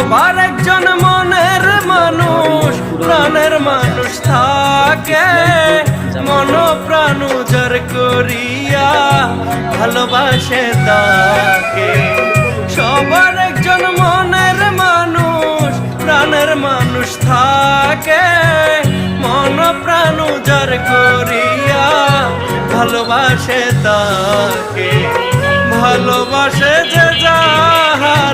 সবার একজন মনের মানুষ, প্রাণের মানুষ থাকে, মন প্রাণ উজাড় করিয়া ভালোবাসে তাকে। সবার একজন মনের মানুষ, প্রাণের মানুষ থাকে, মন প্রাণ উজাড় করিয়া ভালোবাসে তাকে। ভালোবাসে যে যাহা